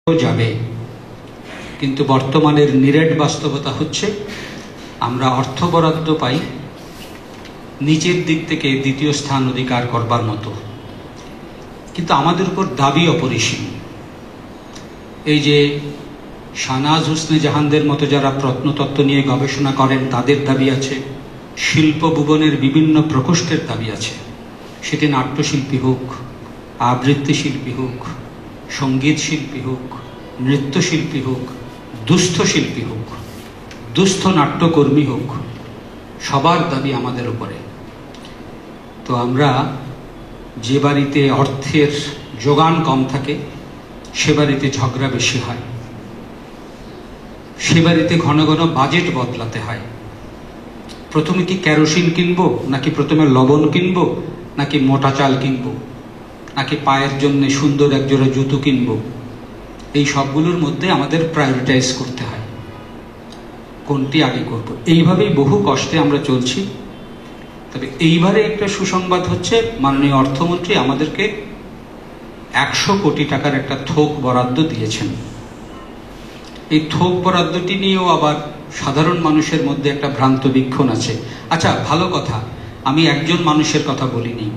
যাবে, কিন্তু বর্তমানের নিরেট বাস্তবতা হচ্ছে আমরা অর্থ বরাদ্দ পাই নিচের দিক থেকে দ্বিতীয় স্থান অধিকার করবার মতো, কিন্তু আমাদের উপর দাবি অপরিসীম। এই যে শাহনাজ হুসনে জাহানদের মতো যারা প্রত্নতত্ত্ব নিয়ে গবেষণা করেন তাদের দাবি আছে, শিল্প ভুবনের বিভিন্ন প্রকোষ্ঠের দাবি আছে, সেটি নাট্যশিল্পী হোক, আবৃত্তি শিল্পী হোক, সঙ্গীত শিল্পী হোক, নৃত্যশিল্পী হোক, দুস্থ শিল্পী হোক, দুস্থ নাট্যকর্মী হোক, সবার দাবি আমাদের উপরে। তো আমরা যে বাড়িতে অর্থের যোগান কম থাকে সে বাড়িতে ঝগড়া বেশি হয়, সে বাড়িতে ঘন ঘন বাজেট বদলাতে হয়। প্রথমে কি কেরোসিন কিনবো, নাকি প্রথমে লবণ কিনবো, নাকি মোটা চাল কিনবো, নাকি পায়ের জন্য সুন্দর একজোড়া জুতো কিনবো, এই সবগুলোর মধ্যে আমাদের প্রায়োরিটাইজ করতে হয় কোনটি আগে করব। এইভাবেই বহু কষ্টে আমরা চলছি। তবে এইবারে একটা সুসংবাদ হচ্ছে, মাননীয় অর্থমন্ত্রী আমাদেরকে 100 কোটি টাকার একটা থোক বরাদ্দ দিয়েছেন। এই থোক বরাদ্দটি নিয়েও আবার সাধারণ মানুষের মধ্যে একটা ভ্রান্ত বীক্ষণ আছে। আচ্ছা, ভালো কথা, আমি একজন মানুষের কথা বলিনি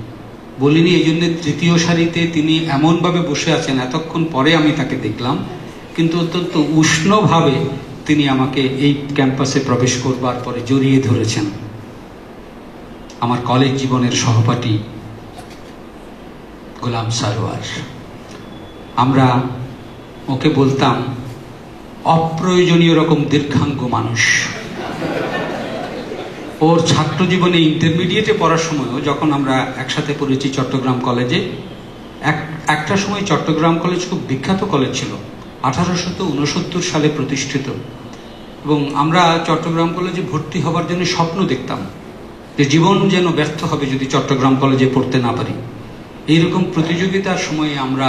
এই জন্য তৃতীয় সারিতে তিনি এমনভাবে বসে আছেন, এতক্ষণ পরে আমি তাকে দেখলাম, কিন্তু অত্যন্ত উষ্ণভাবে তিনি আমাকে এই ক্যাম্পাসে প্রবেশ করবার পরে জড়িয়ে ধরেছেন। আমার কলেজ জীবনের সহপাঠী গোলাম সারোয়ার, আমরা ওকে বলতাম অপ্রয়োজনীয় রকম দীর্ঘাঙ্গ মানুষ। ওর ছাত্র জীবনে ইন্টারমিডিয়েটে পড়ার সময়ও যখন আমরা একসাথে পড়েছি চট্টগ্রাম কলেজে, একটা সময় চট্টগ্রাম কলেজ খুব বিখ্যাত কলেজ ছিল, 1869 সালে প্রতিষ্ঠিত, এবং আমরা চট্টগ্রাম কলেজে ভর্তি হবার জন্য স্বপ্ন দেখতাম যে জীবন যেন ব্যর্থ হবে যদি চট্টগ্রাম কলেজে পড়তে না পারি। এইরকম প্রতিযোগিতার সময়ে আমরা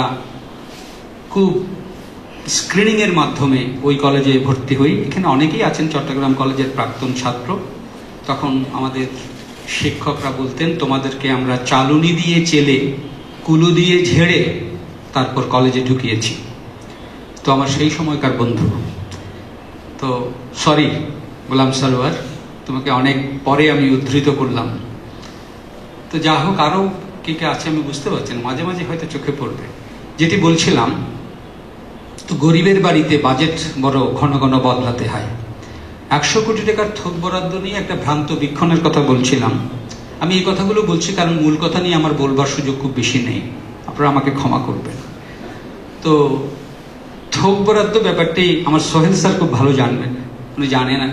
খুব স্ক্রিনিংয়ের মাধ্যমে ওই কলেজে ভর্তি হই। এখানে অনেকেই আছেন চট্টগ্রাম কলেজের প্রাক্তন ছাত্র। তখন আমাদের শিক্ষকরা বলতেন, তোমাদেরকে আমরা চালুনি দিয়ে চেলে, কুলু দিয়ে ঝেড়ে তারপর কলেজে ঢুকিয়েছি। তো আমার সেই সময়কার বন্ধু, তো সরি গোলাম সারোয়ার, তোমাকে অনেক পরে আমি উদ্ধৃত করলাম। তো যা হোক, আরও কে কে আছে আমি বুঝতে পারছি না, মাঝে মাঝে হয়তো চোখে পড়বে। যেটি বলছিলাম, তো গরিবের বাড়িতে বাজেট বড় ঘন ঘন বদলাতে হয়। 100 কোটি টাকার থোক বরাদ্দ নিয়ে একটা ভ্রান্ত বীক্ষণের কথা বলছিলাম। আমি এই কথাগুলো বলছি কারণ মূল কথা নিয়ে আমার বলবার সুযোগ খুব বেশি নেই, আপনারা আমাকে ক্ষমা করবেন। তো থোক বরাদ্দ ব্যাপারটি আমার সোহেল স্যার খুব ভালো জানবেন, উনি জানে না।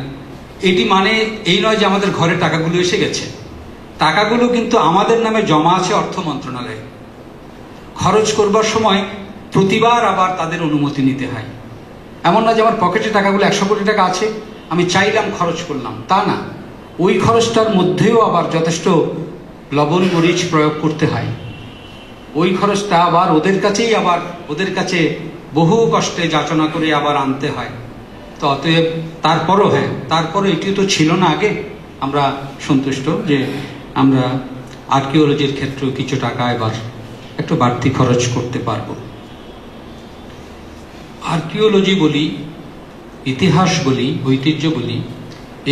এটি মানে এই নয় যে আমাদের ঘরে টাকাগুলো এসে গেছে, টাকাগুলো কিন্তু আমাদের নামে জমা আছে অর্থ মন্ত্রণালয়ে। খরচ করবার সময় প্রতিবার আবার তাদের অনুমতি নিতে হয়। এমন না যে আমার পকেটে টাকাগুলো 100 কোটি টাকা আছে, আমি চাইলাম খরচ করলাম, তা না। ওই খরচটার মধ্যেও আবার যথেষ্ট লবণ মরিচ প্রয়োগ করতে হয়। ওই খরচটা আবার ওদের কাছে বহু কষ্টে যাচনা করে আবার আনতে হয়। তো অতএব তারপরও এটিও তো ছিল না আগে। আমরা সন্তুষ্ট যে আমরা আর্কিওলজির ক্ষেত্রেও কিছু টাকা এবার একটু বাড়তি খরচ করতে পারবো। আর্কিওলজি বলি, ইতিহাস বলি, ঐতিহ্য বলি,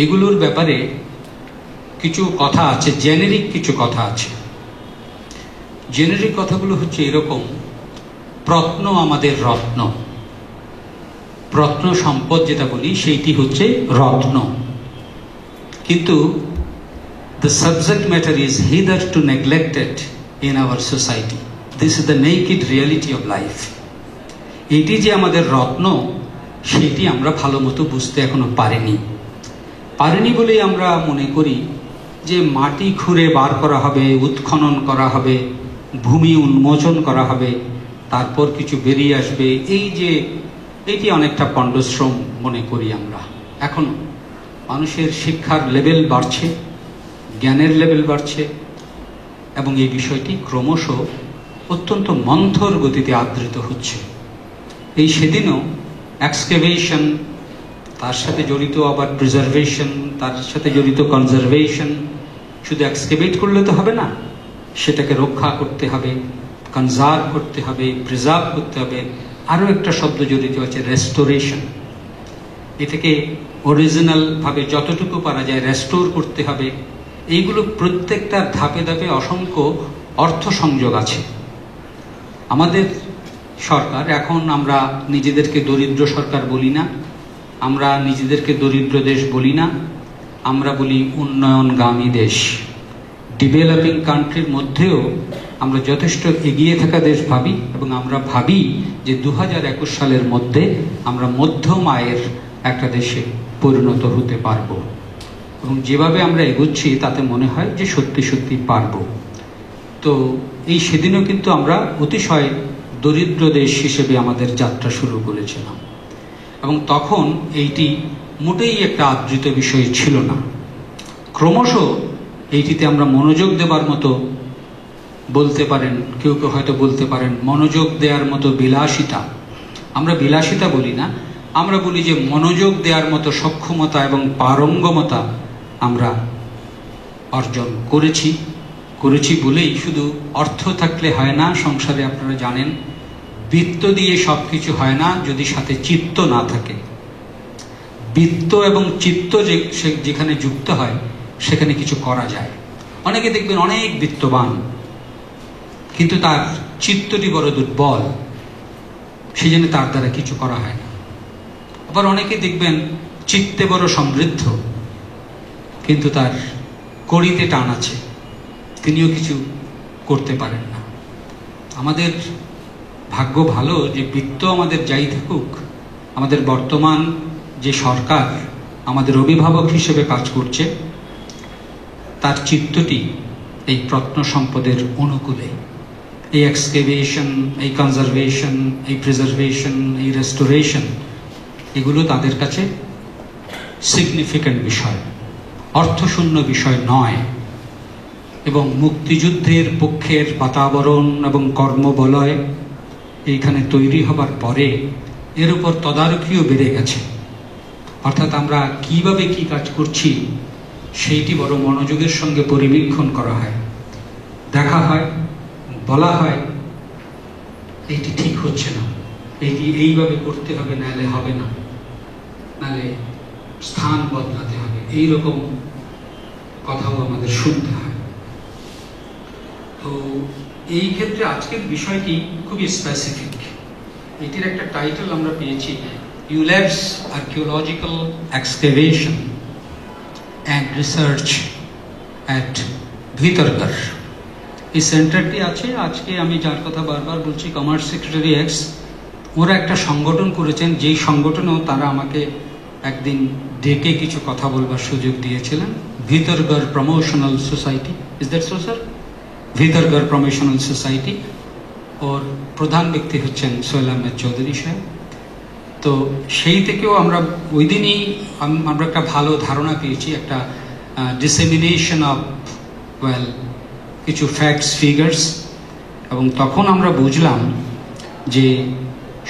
এগুলোর ব্যাপারে কিছু কথা আছে, জেনেরিক কিছু কথা আছে। জেনেরিক কথাগুলো হচ্ছে এরকম: প্রত্ন আমাদের রত্ন, প্রত্ন সম্পদ যেটা বলি সেইটি হচ্ছে রত্ন, কিন্তু the subject matter is hitherto neglected in our society. This is the naked reality of life. এটি যে আমাদের রত্ন সেটি আমরা ভালো মতো বুঝতে এখনো পারিনি বলেই আমরা মনে করি যে মাটি খুঁড়ে বার করা হবে, উৎখনন করা হবে, ভূমি উন্মোচন করা হবে, তারপর কিছু বেরিয়ে আসবে। এইটি অনেকটা পণ্ডশ্রম মনে করি আমরা। এখন মানুষের শিক্ষার লেভেল বাড়ছে, জ্ঞানের লেভেল বাড়ছে, এবং এই বিষয়টি ক্রমশ অত্যন্ত মন্থর গতিতে আদৃত হচ্ছে। এই সেদিনও এক্সকেভেশন, তার সাথে জড়িত আবার প্রিজার্ভেশন, তার সাথে জড়িত কনজারভেশন। শুধু এক্সকেভেট করলে তো হবে না, সেটাকে রক্ষা করতে হবে, কনজার্ভ করতে হবে, প্রিজার্ভ করতে হবে, আরও একটা শব্দ জড়িত আছে, রেস্টোরেশন। এটাকে অরিজিনাল ভাবে যতটুকু পারা যায় রেস্টোর করতে হবে। এইগুলো প্রত্যেকটা ধাপে ধাপে অসংখ্য অর্থ সংযোগ আছে। আমাদের সরকার, এখন আমরা নিজেদেরকে দরিদ্র সরকার বলি না, আমরা নিজেদেরকে দরিদ্র দেশ বলি না, আমরা বলি উন্নয়নগামী দেশ। ডেভেলপিং কান্ট্রির মধ্যেও আমরা যথেষ্ট এগিয়ে থাকা দেশ ভাবি, এবং আমরা ভাবি যে 2021 সালের মধ্যে আমরা মধ্যম আয়ের একটা দেশে পরিণত হতে পারবো, এবং যেভাবে আমরা এগোচ্ছি তাতে মনে হয় যে সত্যি সত্যি পারবো। তো এই সেদিনও কিন্তু আমরা অতিশয় দরিদ্র দেশ হিসেবে আমাদের যাত্রা শুরু করেছিলাম, এবং তখন এইটি মোটেই একটা আদৃত বিষয় ছিল না। ক্রমশ এইটিতে আমরা মনোযোগ দেবার মতো, বলতে পারেন কেউ কেউ হয়তো বলতে পারেন মনোযোগ দেওয়ার মতো বিলাসিতা, আমরা বিলাসিতা বলি না, আমরা বলি যে মনোযোগ দেওয়ার মতো সক্ষমতা এবং পারঙ্গমতা আমরা অর্জন করেছি বলেই শুধু অর্থ থাকলে হয় না সংসারে। আপনারা জানেন বিত্ত দিয়ে সবকিছু হয় না যদি সাথে চিত্ত না থাকে। বিত্ত এবং চিত্ত যেখানে যুক্ত হয় সেখানে কিছু করা যায়। অনেকে দেখবেন অনেক বিত্তবান, কিন্তু তার চিত্তটি বড় দুর্বল, সেই জন্য তার দ্বারা কিছু করা হয় না। আবার অনেকে দেখবেন চিত্তে বড় সমৃদ্ধ, কিন্তু তার কড়িতে টান আছে, তিনিও কিছু করতে পারেন না। আমাদের ভাগ্য ভালো যে বিত্ত আমাদের যাই থাকুক, আমাদের বর্তমান যে সরকার আমাদের অভিভাবক হিসেবে কাজ করছে, তার চিত্তটি এই প্রত্ন সম্পদের অনুকূলে। এই এক্সকেভেশন, এই কনজারভেশন, এই প্রিজারভেশন, এই রেস্টোরেশন, এগুলো তাদের কাছে সিগনিফিক্যান্ট বিষয়, অর্থশূন্য বিষয় নয়। এবং মুক্তিযুদ্ধের পক্ষের বাতাবরণ এবং কর্মবলয় এইখানে তৈরি হবার পরে এর উপর তদারকিও বেড়ে গেছে। অর্থাৎ আমরা কিভাবে কি কাজ করছি সেইটি বড় মনোযোগের সঙ্গে পরিবীক্ষণ করা হয়, দেখা হয়, বলা হয় এইটি ঠিক হচ্ছে না, এইটি এইভাবে করতে হবে, নাহলে হবে না, নাহলে স্থান বদলাতে হবে, এইরকম কথাও আমাদের শুনতে হয়। তো এই ক্ষেত্রে আজকের বিষয়টি খুবই স্পেসিফিক। এটির একটা টাইটেল আমরা পেয়েছি, ULABs archaeological excavation and research at Bhitargarh. এই সেন্টারটি আছে, আজকে আমি যার কথা বারবার বলছি, কমার্স সেক্রেটারি এক্স, ওরা একটা সংগঠন করেছেন, যেই সংগঠনেও তারা আমাকে একদিন ডেকে কিছু কথা বলবার সুযোগ দিয়েছিলেন। Bhitargarh promotional society, is that so sir? Bhitargarh promotional society, ওর প্রধান ব্যক্তি হচ্ছেন সোহেল আহমেদ চৌধুরী সাহেব। তো সেই থেকেও আমরা ওই দিনই আমরা একটা ভালো ধারণা পেয়েছি, একটা ডিসেমিনেশন অফ কিছু ফ্যাক্টস, ফিগার্স, এবং তখন আমরা বুঝলাম যে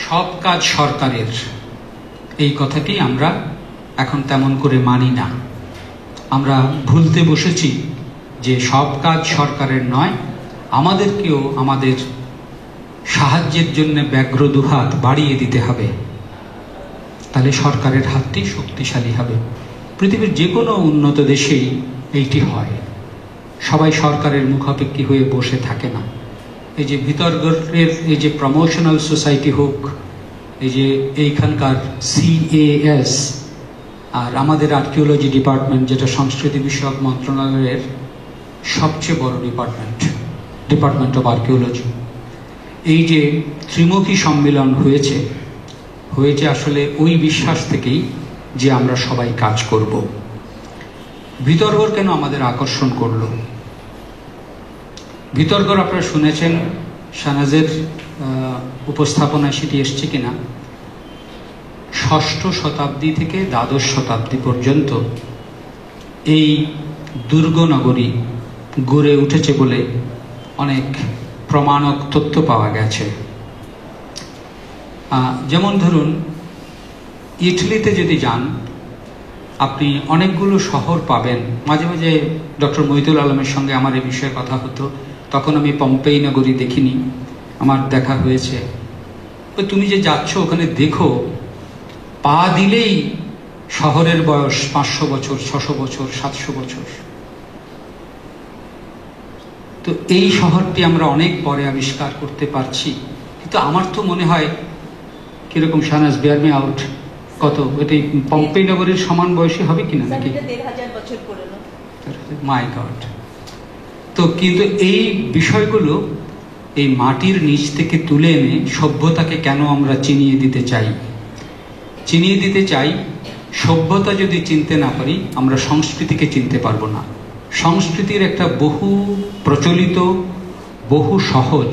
সব কাজ সরকারের, এই কথাটি আমরা এখন তেমন করে মানি না। আমরা ভুলতে বসেছি যে সব কাজ সরকারের নয়, আমাদেরকেও আমাদের সাহায্যের জন্য ব্যগ্র দুহাত বাড়িয়ে দিতে হবে, তাহলে সরকারের হাতটি শক্তিশালী হবে। পৃথিবীর যে কোনো উন্নত দেশেই এইটি হয়, সবাই সরকারের মুখাপেক্ষী হয়ে বসে থাকে না। এই যে ভিতরগড়ের এই যে প্রমোশনাল সোসাইটি হোক, এই যে এইখানকার CAS, আর আমাদের আর্কিওলজি ডিপার্টমেন্ট, যেটা সংস্কৃতি বিষয়ক মন্ত্রণালয়ের সবচেয়ে বড় ডিপার্টমেন্ট অফ আর্কিওলজি, এই যে ত্রিমুখী সম্মেলন হয়েছে আসলে ওই বিশ্বাস থেকেই যে আমরা সবাই কাজ করব। ভিতরগড় কেন আমাদের আকর্ষণ করল? ভিতরগড় আপনারা শুনেছেন, শাহনাজের উপস্থাপনায় সেটি এসছে কিনা, 6ষ্ঠ শতাব্দী থেকে দ্বাদশ শতাব্দী পর্যন্ত এই দুর্গনগরী গড়ে উঠেছে বলে অনেক প্রমাণক তথ্য পাওয়া গেছে। যেমন ধরুন, ইটালিতে যদি যান আপনি অনেকগুলো শহর পাবেন। মাঝে মাঝে ডক্টর মহিতুল আলমের সঙ্গে আমার এই বিষয়ে কথা হতো, তখন আমি পম্পেই নগরী দেখিনি, আমার দেখা হয়েছে। তুমি যে যাচ্ছ ওখানে দেখো, পা দিলেই শহরের বয়স 500 বছর, 600 বছর, 700 বছর। তো এই শহরটি আমরা অনেক পরে আবিষ্কার করতে পারছি, কিন্তু আমার তো মনে হয় কিরকম, শাহনাজ বেয়ার মি আউট, কত এটি পম্পেই নগরীর সমান বয়সী হবে কিনা নাকি? 1500 বছর পুরনো। মাই গড। তো কিন্তু এই বিষয়গুলো এই মাটির নিচ থেকে তুলে এনে সভ্যতাকে কেন আমরা চিনিয়ে দিতে চাই? চিনিয়ে দিতে চাই, সভ্যতা যদি চিনতে না পারি আমরা সংস্কৃতিকে চিনতে পারবো না। সংস্কৃতির একটা বহু প্রচলিত, বহু সহজ,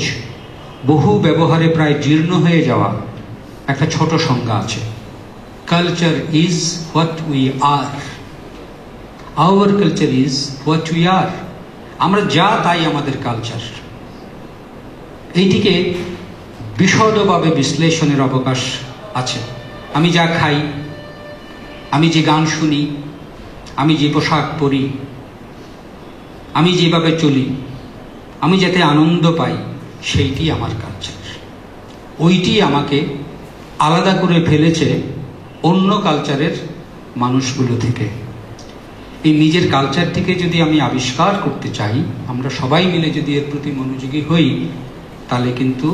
বহু ব্যবহারে প্রায় জীর্ণ হয়ে যাওয়া একটা ছোট সংজ্ঞা আছে। Culture is what we are, hour culture is what we are. আমরা যা তাই আমাদের কালচার। এইটিকে বিশদভাবে বিশ্লেষণের অবকাশ আছে। আমি যা খাই, আমি যে গান শুনি, আমি যে পোশাক পরি, আমি যেভাবে চলি, আমি যাতে আনন্দ পাই, সেইটি আমার কালচার। ওইটি আমাকে আলাদা করে ফেলেছে অন্য কালচারের মানুষগুলো থেকে। এই নিজের কালচারটিকে যদি আমি আবিষ্কার করতে চাই, আমরা সবাই মিলে যদি এর প্রতি মনোযোগী হই, তাহলে কিন্তু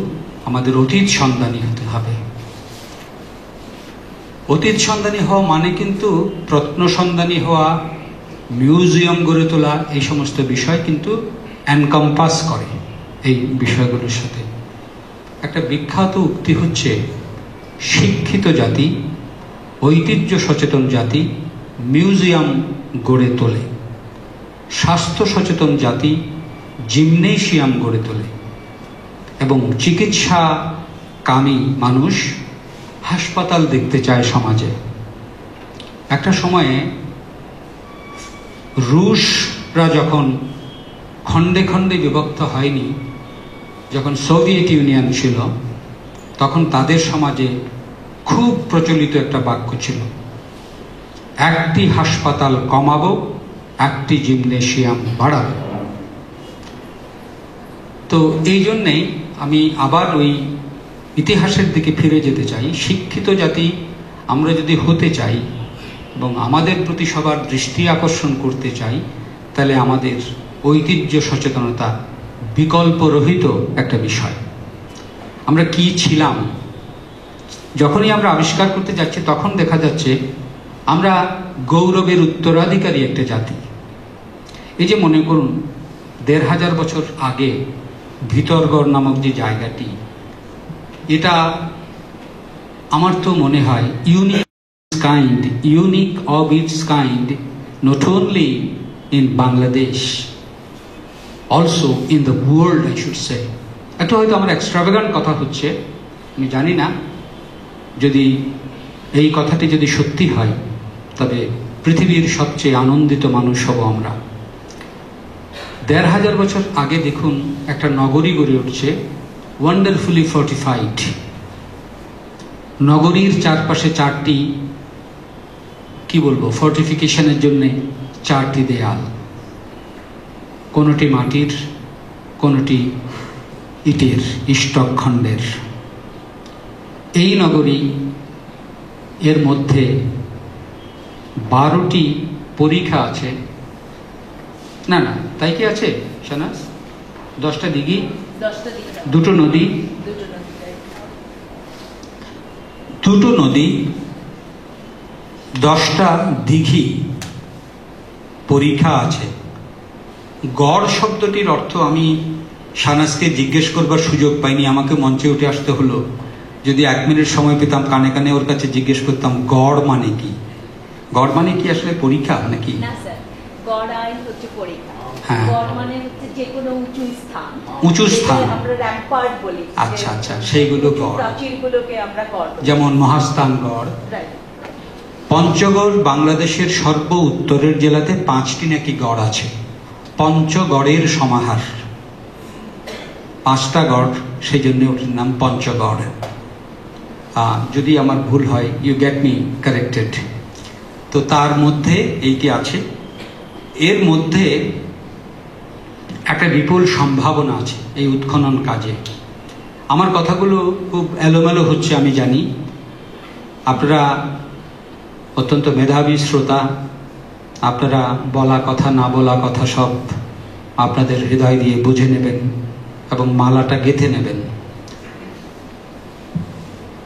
আমাদের অতীত সন্ধানী হতে হবে। অতীত সন্ধানী হওয়া মানে কিন্তু প্রত্ন সন্ধানী হওয়া, মিউজিয়াম গড়ে তোলা, এই সমস্ত বিষয় কিন্তু এনকম্পাস করে এই বিষয়গুলোর সাথে। একটা বিখ্যাত উক্তি হচ্ছে, শিক্ষিত জাতি, ঐতিহ্য সচেতন জাতি মিউজিয়াম গড়ে তোলে, স্বাস্থ্য সচেতন জাতি জিমনেশিয়াম গড়ে তোলে, এবং চিকিৎসা কামী মানুষ হাসপাতাল দেখতে চায় সমাজে। একটা সময়ে রুশরা যখন খণ্ডে খণ্ডে বিভক্ত হয়নি, যখন সোভিয়েত ইউনিয়ন ছিল, তখন তাদের সমাজে খুব প্রচলিত একটা বাক্য ছিল, একটি হাসপাতাল কমাবো, একটি জিমনেশিয়াম বাড়াবো। তো এই জন্যেই আমি আবার ওই ইতিহাসের দিকে ফিরে যেতে চাই। শিক্ষিত জাতি আমরা যদি হতে চাই এবং আমাদের প্রতি সবার দৃষ্টি আকর্ষণ করতে চাই, তাহলে আমাদের ঐতিহ্য সচেতনতা বিকল্পরহিত একটা বিষয়। আমরা কি ছিলাম, যখনই আমরা আবিষ্কার করতে যাচ্ছি, তখন দেখা যাচ্ছে আমরা গৌরবের উত্তরাধিকারী একটা জাতি। এই যে মনে করুন 1500 বছর আগে ভিতরগড় নামক যে জায়গাটি, এটা আমার তো মনে হয় unique of its kind, not only in Bangladesh, also in the world, I should say. একটা হয়তো আমার এক্সট্রাভাগান্ট কথা হচ্ছে, আমি জানি না, যদি এই কথাটি যদি সত্যি হয়, তবে পৃথিবীর সবচেয়ে আনন্দিত মানুষ হব আমরা। 1500 বছর আগে দেখুন একটা নগরী গড়ে উঠছে, ওয়ান্ডারফুলি ফর্টিফাইড। নগরীর চারপাশে 4টি, কি বলবো, ফর্টিফিকেশনের জন্য 4টি দেয়াল, কোনটি মাটির, কোনটি ইটের, ইষ্টখণ্ডের। এই নগরী, এর মধ্যে 12টি পরীক্ষা আছে, না না তাই কি আছে শাহনাজ? 10টা দিঘি, 2টো নদী, 2টো নদী, 10টা দিঘি পরীক্ষা আছে। গড় শব্দটির অর্থ আমি শাহনাজকে জিজ্ঞেস করবার সুযোগ পাইনি, আমাকে মঞ্চে উঠে আসতে হলো। যদি 1 মিনিট সময় পেতাম, কানে কানে ওর কাছে জিজ্ঞেস করতাম গড় মানে কি। গড় মানে কি আসলে পরীক্ষা নাকি? না স্যার, গড় আই হচ্ছে পরীক্ষা। হ্যাঁ, গড় মানে হচ্ছে যে কোনো উঁচু স্থান, উঁচু স্থান, আমরা র্যাম্পার্ট বলি। আচ্ছা আচ্ছা, সেইগুলো গড়, প্রাচীরগুলোকে আমরা গড়, যেমন মহাস্থান গড়। পঞ্চগড় বাংলাদেশের সর্ব উত্তরের জেলাতে 5টি নাকি গড় আছে, পঞ্চগড়ের সমাহার, 5টা গড়, সেই জন্য ওটার নাম পঞ্চগড়। যদি আমার ভুল হয়, ইউ গেট মি কারেক্টেড। তো তার মধ্যে এইটি আছে। এর মধ্যে একটা বিপুল সম্ভাবনা আছে এই উৎখনন কাজে। আমার কথাগুলো খুব এলোমেলো হচ্ছে আমি জানি, আপনারা অত্যন্ত মেধাবী শ্রোতা, আপনারা বলা কথা না বলা কথা সব আপনাদের হৃদয় দিয়ে বুঝে নেবেন এবং মালাটা গেঁথে নেবেন।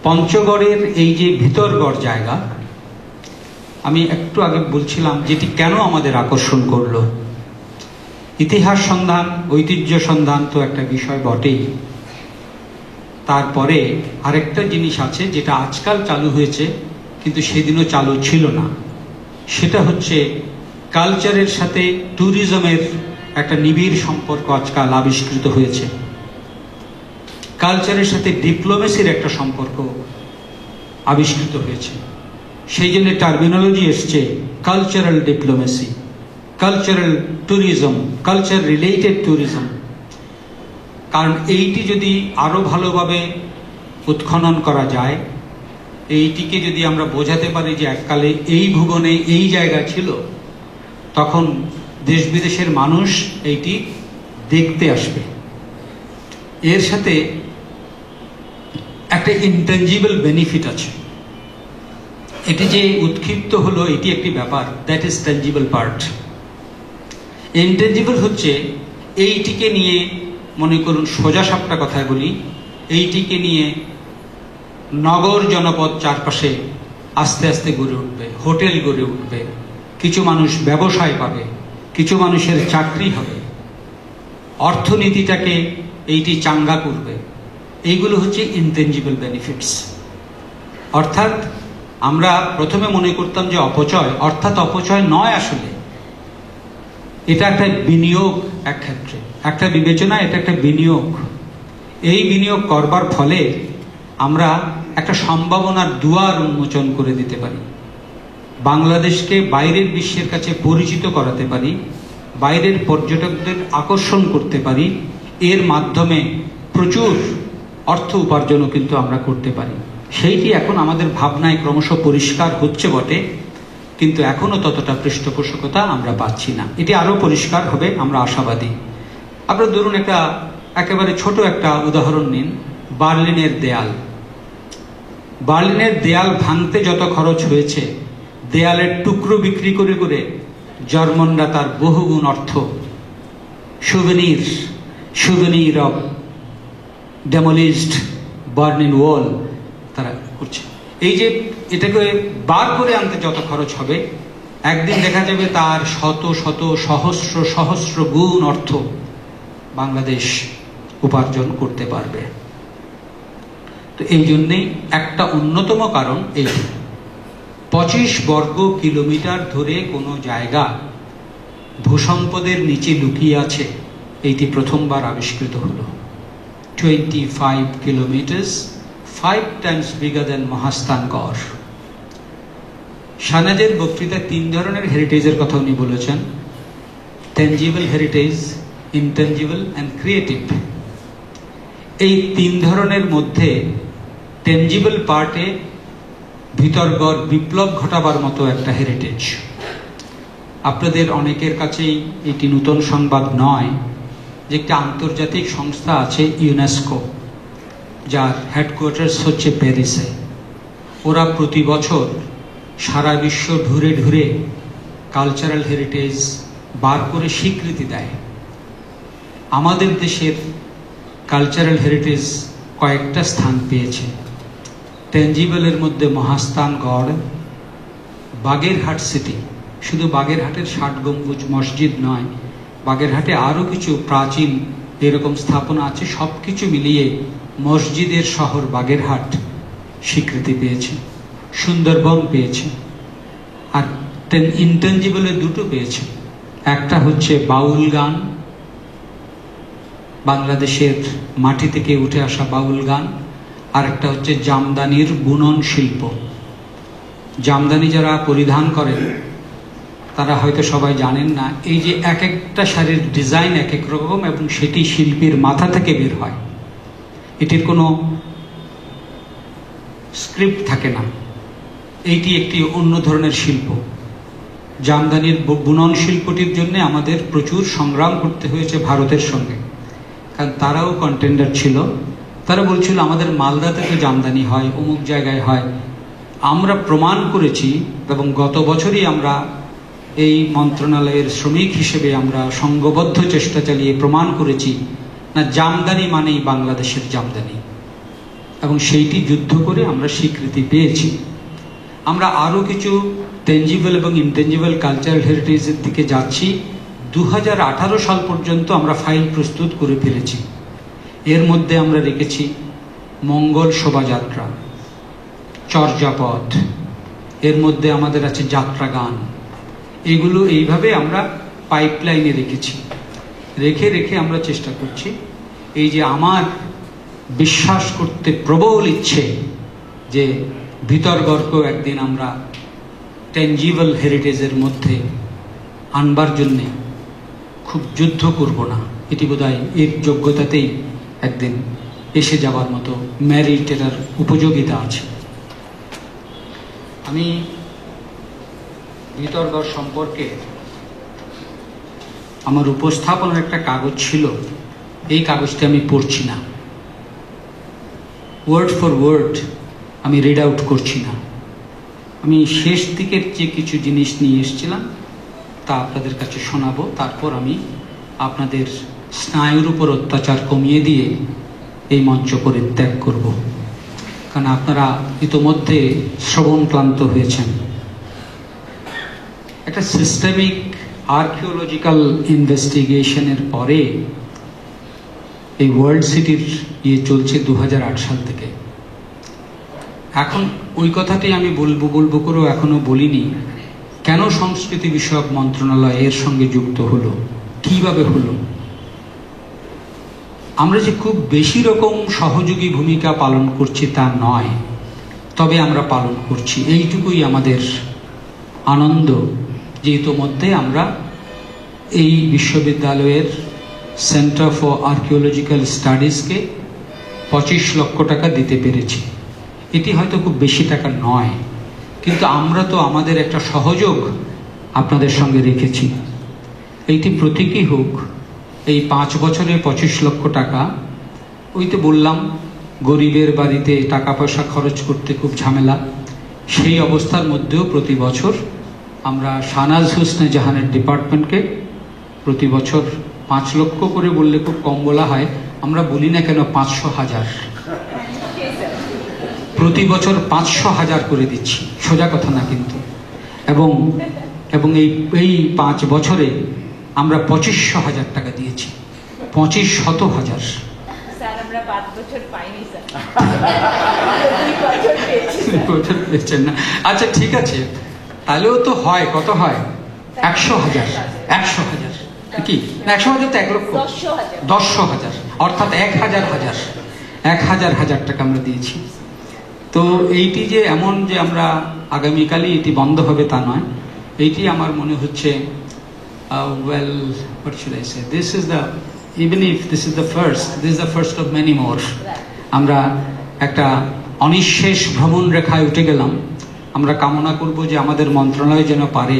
পঞ্চগড়ের এই যে ভিতরগড় জায়গা, আমি একটু আগে বলছিলাম যেটি কেন আমাদের আকর্ষণ করলো। ইতিহাস সন্ধান, ঐতিহ্য সন্ধান তো একটা বিষয় বটেই, তারপরে আরেকটা জিনিস আছে যেটা আজকাল চালু হয়েছে কিন্তু সেদিনও চালু ছিল না, সেটা হচ্ছে কালচারের সাথে ট্যুরিজমের একটা নিবিড় সম্পর্ক আজকাল আবিষ্কৃত হয়েছে। কালচারের সাথে ডিপ্লোমেসির একটা সম্পর্ক আবিষ্কৃত হয়েছে, সেই জন্য টার্মিনোলজি এসছে cultural diplomacy, cultural tourism, culture related tourism. কারণ এইটি যদি আরো ভালোভাবে উৎখনন করা যায়, এইটিকে যদি আমরা বোঝাতে পারি যে এককালে এই ভুবনে এই জায়গা ছিল, তখন দেশ বিদেশের মানুষ এইটি দেখতে আসবে। এর সাথে একটা ইনটেনজিবল বেনিফিট আছে। এটি যে উৎক্ষিপ্ত হলো এটি একটি ব্যাপার, that is tangible part. Intangible হচ্ছে এইটিকে নিয়ে, মনে করুন সোজা সাপটা কথায় বলি, এইটিকে নিয়ে নগর জনপদ চারপাশে আস্তে আস্তে গড়ে উঠবে, হোটেল গড়ে উঠবে, কিছু মানুষ ব্যবসায় পাবে, কিছু মানুষের চাকরি হবে, অর্থনীতিটাকে এইটি চাঙ্গা করবে। এইগুলো হচ্ছে ইনটেনজিবল বেনিফিটস। অর্থাৎ আমরা প্রথমে মনে করতাম যে অপচয়, অর্থাৎ অপচয় নয়, আসলে এটা একটা বিনিয়োগ, এক ক্ষেত্রে একটা বিবেচনা, এটা একটা বিনিয়োগ। এই বিনিয়োগ করবার ফলে আমরা একটা সম্ভাবনার দুয়ার উন্মোচন করে দিতে পারি, বাংলাদেশকে বাইরের বিশ্বের কাছে পরিচিত করাতে পারি, বাইরের পর্যটকদের আকর্ষণ করতে পারি, এর মাধ্যমে প্রচুর অর্থ উপার্জনও কিন্তু আমরা করতে পারি। সেইটি এখন আমাদের ভাবনায় ক্রমশ পরিষ্কার হচ্ছে বটে, কিন্তু এখনো ততটা পৃষ্ঠপোষকতা আমরা পাচ্ছি না। এটি আরো পরিষ্কার হবে, আমরা আশাবাদী। আপনারা ধরুন একটা একেবারে ছোট একটা উদাহরণ নিন, বার্লিনের দেয়াল। বার্লিনের দেয়াল ভাঙতে যত খরচ হয়েছে, দেয়ালের টুকরো বিক্রি করে করে জার্মানরা তার বহুগুণ অর্থ সুভেনির অফ ডেমোলিশড বার্লিন ওয়াল তারা করছে। এই যে এটাকে বার করে আনতে যত খরচ হবে, একদিন দেখা যাবে তার শত শত সহস্র সহস্র গুণ অর্থ বাংলাদেশ উপার্জন করতে পারবে। তো এই জন্যেই একটা অন্যতম কারণ এই 25 বর্গ কিলোমিটার ধরে কোনো জায়গা ভূসম্পদের নিচে লুকিয়ে আছে, এইটি প্রথমবার আবিষ্কৃত হলো। 25 kilometre, 5 times bigger than Mahasthangarh. সানাজের বক্তৃতা 3 ধরনের হেরিটেজের কথা উনি বলেছেন: tangible heritage, intangible and creative. এই 3 ধরনের মধ্যে টেনজিবল পার্টে ভিতরগড় বিপ্লব ঘটাবার মতো একটা হেরিটেজ। আপনাদের অনেকের কাছেই এটি নতুন সংবাদ নয় যে একটা আন্তর্জাতিক সংস্থা আছে ইউনেস্কো, যার হেডকোয়ার্টার্স হচ্ছে প্যারিসে। ওরা প্রতি বছর সারা বিশ্ব ঘুরে ঘুরে কালচারাল হেরিটেজ বার করে স্বীকৃতি দেয়। আমাদের দেশের কালচারাল হেরিটেজ কয়েকটা স্থান পেয়েছে। টেনজিবলের মধ্যে মহাস্থানগড়, বাগেরহাট সিটি, শুধু বাগেরহাটের 60 গম্বুজ মসজিদ নয়, বাগেরহাটে আরো কিছু প্রাচীন এরকম স্থাপনা আছে, সবকিছু মিলিয়ে মসজিদের শহর বাগেরহাট স্বীকৃতি পেয়েছে। সুন্দরবন পেয়েছে। আর ইনটেনজিবলে 2টো পেয়েছে, একটা হচ্ছে বাউল গান, বাংলাদেশের মাটি থেকে উঠে আসা বাউল গান, আর একটা হচ্ছে জামদানির বুনন শিল্প। জামদানি যারা পরিধান করেন তারা হয়তো সবাই জানেন না, এই যে এক একটা শাড়ির ডিজাইন এক এক রকম এবং সেটি শিল্পীর মাথা থেকে বের হয়, এটির কোনো স্ক্রিপ্ট থাকে না। এইটি একটি অন্য ধরনের শিল্প। জামদানির বুনন শিল্পটির জন্য আমাদের প্রচুর সংগ্রাম করতে হয়েছে ভারতের সঙ্গে, কারণ তারাও কন্টেন্ডার ছিল, তারা বলছিল আমাদের মালদাতে তো জামদানি হয়, অমুক জায়গায় হয়। আমরা প্রমাণ করেছি এবং গত বছরই আমরা এই মন্ত্রণালয়ের শ্রমিক হিসেবে আমরা সংঘবদ্ধ চেষ্টা চালিয়ে প্রমাণ করেছি না, জামদানি মানেই বাংলাদেশের জামদানি, এবং সেইটি যুদ্ধ করে আমরা স্বীকৃতি পেয়েছি। আমরা আরও কিছু টেঞ্জিবল এবং ইনটেঞ্জিবল কালচারাল হেরিটেজের দিকে যাচ্ছি। 2018 সাল পর্যন্ত আমরা ফাইল প্রস্তুত করে ফেলেছি। এর মধ্যে আমরা রেখেছি মঙ্গল শোভাযাত্রা, চর্যাপদ, এর মধ্যে আমাদের আছে যাত্রা গান। এগুলো এইভাবে আমরা পাইপলাইনে রেখেছি। রেখে আমরা চেষ্টা করছি এই যে আমার বিশ্বাস করতে প্রবল ইচ্ছে যে ভিতরগড়কেও একদিন আমরা টেঞ্জিবল হেরিটেজের মধ্যে আনবার জন্যে খুব যুদ্ধ করব না। এটি বোধহয় এর যোগ্যতাতেই একদিন এসে যাবার মতো মেরিটের উপযোগিতা আছে। আমি ভিতরগড় সম্পর্কে আমার উপস্থাপনের একটা কাগজ ছিল, এই কাগজটি আমি পড়ছি না, ওয়ার্ড ফর ওয়ার্ড আমি রিড আউট করছি না। আমি শেষ দিকের যে কিছু জিনিস নিয়ে এসেছিলাম তা আপনাদের কাছে শোনাবো, তারপর আমি আপনাদের স্নায়ুর উপর অত্যাচার কমিয়ে দিয়ে এই মঞ্চ পরিত্যাগ করব, কারণ আপনারা ইতোমধ্যে শ্রবণ ক্লান্ত হয়েছেন। একটা সিস্টেমিক আর্কিওলজিক্যাল ইনভেস্টিগেশনের পরে এই ওয়ার্ল্ড সিটির চলছে 2008 সাল থেকে। এখন ওই কথাটি আমি বলবো করেও এখনো বলিনি, কেন সংস্কৃতি বিষয়ক মন্ত্রণালয় এর সঙ্গে যুক্ত হলো, কিভাবে হলো। আমরা যে খুব বেশি রকম সহযোগী ভূমিকা পালন করছি তা নয়, তবে আমরা পালন করছি, এইটুকুই আমাদের আনন্দ যে ইতোমধ্যে আমরা এই বিশ্ববিদ্যালয়ের সেন্টার ফর আর্কিওলজিক্যাল স্টাডিজকে 25 লক্ষ টাকা দিতে পেরেছি। এটি হয়তো খুব বেশি টাকা নয়, কিন্তু আমরা তো আমাদের একটা সহযোগ আপনাদের সঙ্গে রেখেছি। এইটি প্রতীকী হোক। এই 5 বছরে 25 লক্ষ টাকা, ওই তো বললাম গরিবের বাড়িতে টাকা পয়সা খরচ করতে খুব ঝামেলা, সেই অবস্থার মধ্যেও প্রতি বছর আমরা শাহনাজ হোসনে জাহানের ডিপার্টমেন্টকে প্রতি বছর 5 লক্ষ করে বললে খুব কম বলা হয়, আমরা বলি না কেন 500,000, প্রতি বছর 500,000 করে দিচ্ছি, সোজা কথা না কিন্তু। এবং এই 5 বছরে আমরা 25,000 টাকা দিয়েছি, 25,000। স্যার আমরা 5 বছর পাইনি স্যার, 2 বছর পেয়েছেন না। আচ্ছা ঠিক আছে, তাহলেও তো হয়, কত হয়? 100,000, 100,000 কি না, 100,000 তো 1 লক্ষ, 10,000 অর্থাৎ 1,000 টাকা আমরা দিয়েছি। তো এইটি যে এমন যে আমরা আগামীকালই এটি বন্ধ হবে তা নয়, এইটি আমার মনে হচ্ছে well, what should I say, this is the, even if this is the first of many more. আমরা একটা অনিঃশেষ ভ্রমণ রেখায় উঠে গেলাম। আমরা কামনা করব যে আমাদের মন্ত্রণালয় যেন পারে,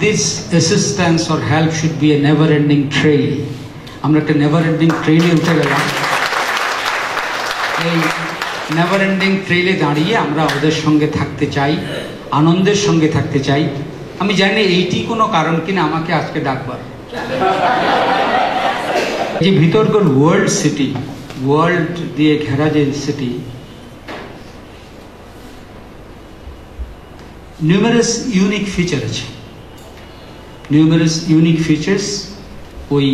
this assistance or help should be a never ending train. আমরা একটা নেভার এন্ডিং ট্রেনে উঠে গেলাম। এই নেভার এন্ডিং ট্রেনে দাঁড়িয়ে আমরা ওদের সঙ্গে থাকতে চাই, আনন্দের সঙ্গে থাকতে চাই। আমি জানি এইটি কোনো কারণ কিনা আমাকে আজকে ডাকবার। যে ভিতরগড় ওয়ার্ল্ড সিটি, ওয়ার্ল্ড দিয়ে ঘেরা যে সিটি, নিউমেরাস ইউনিক ফিচার আছে, numerous unique features we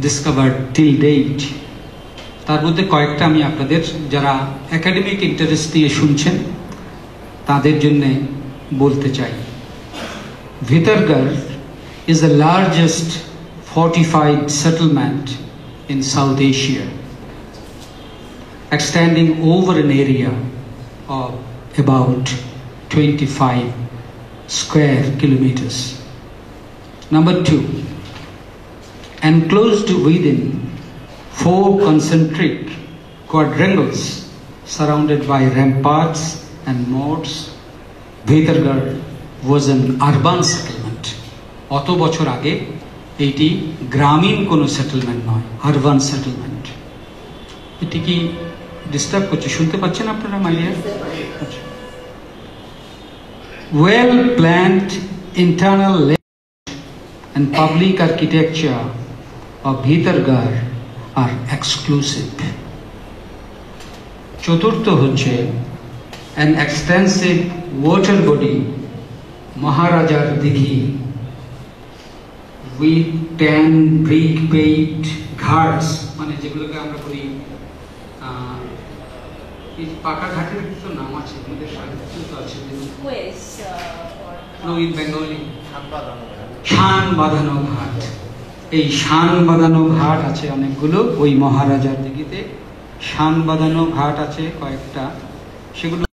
discovered till date. তার মধ্যে কয়েকটা আমি আপনাদের যারা একাডেমিক ইন্টারেস্ট নিয়ে শুনছেন তাদের জন্য বলতে চাই। Vitargarh is the largest fortified settlement in South Asia, extending over an area of about 25 square kilometers. Number 2, enclosed within 4 concentric quadrangles surrounded by ramparts and moats, Vitargarh was an urban settlement. অত বছর আগে এইটি গ্রামীণ কোনো settlement নয়, urban settlement. এটি কি disturb করছে, শুনতে পাচ্ছেন আপনারা my dear? Well planned internal and public architecture of Bhitargarh are exclusive. চতুর্থ হচ্ছে an extensive water body, Maharajar Dighi, with 10 brick paved ghats, মানে যেগুলোকে আমরা বলি এই পাকা ঘাটের কিছু নাম আছে, আমাদের সাহিত্য তো আছে, in Bengali শান বাঁধানো ঘাট। এই শান বাঁধানো ঘাট আছে অনেকগুলো ওই মহারাজার দিঘিতে, শান বাঁধানো ঘাট আছে কয়েকটা, সেগুলো